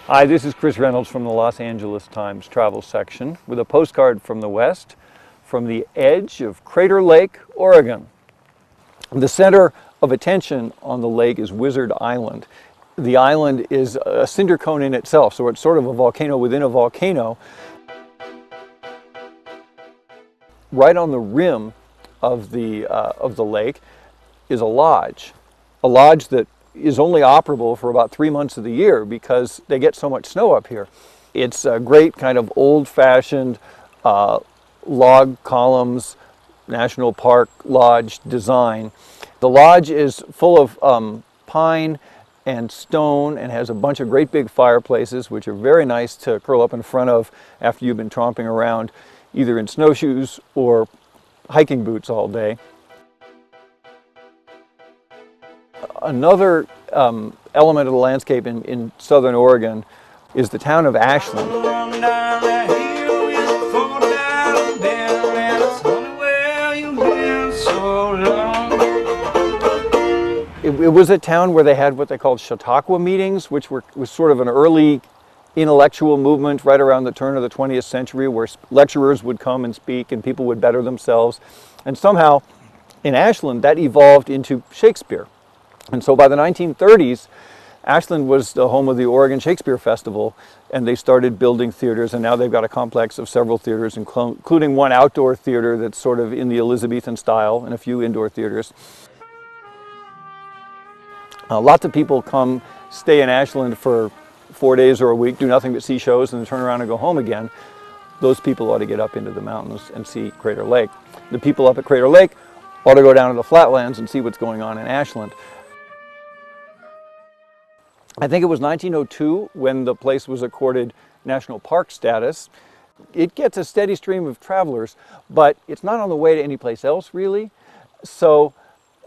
Hi, this is Chris Reynolds from the Los Angeles Times travel section with a postcard from the West, from the edge of Crater Lake, Oregon. The center of attention on the lake is Wizard Island. The island is a cinder cone in itself, so it's sort of a volcano within a volcano. Right on the rim of the lake is a lodge that is only operable for about 3 months of the year because they get so much snow up here. It's a great kind of old-fashioned log columns, National Park Lodge design. The lodge is full of pine and stone and has a bunch of great big fireplaces, which are very nice to curl up in front of after you've been tromping around either in snowshoes or hiking boots all day. Another element of the landscape in southern Oregon is the town of Ashland. It was a town where they had what they called Chautauqua meetings, which was sort of an early intellectual movement right around the turn of the 20th century, where lecturers would come and speak and people would better themselves. And somehow in Ashland that evolved into Shakespeare. And so by the 1930s, Ashland was the home of the Oregon Shakespeare Festival, and they started building theaters, and now they've got a complex of several theaters, including one outdoor theater that's sort of in the Elizabethan style, and a few indoor theaters. Lots of people come stay in Ashland for 4 days or a week, do nothing but see shows, and then turn around and go home again. Those people ought to get up into the mountains and see Crater Lake. The people up at Crater Lake ought to go down to the flatlands and see what's going on in Ashland. I think it was 1902 when the place was accorded national park status. It gets a steady stream of travelers, but it's not on the way to any place else really. So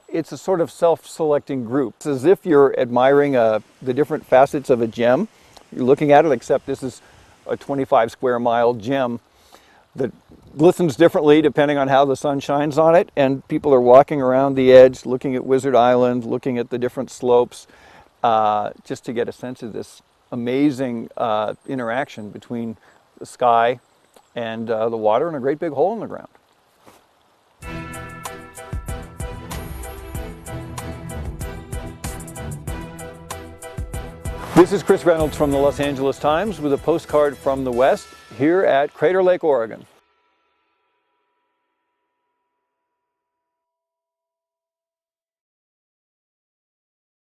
it's a sort of self-selecting group. It's as if you're admiring the different facets of a gem. You're looking at it, except this is a 25 square mile gem that glistens differently depending on how the sun shines on it. And people are walking around the edge, looking at Wizard Island, looking at the different slopes, just to get a sense of this amazing interaction between the sky and the water and a great big hole in the ground. This is Chris Reynolds from the Los Angeles Times with a postcard from the West here at Crater Lake, Oregon.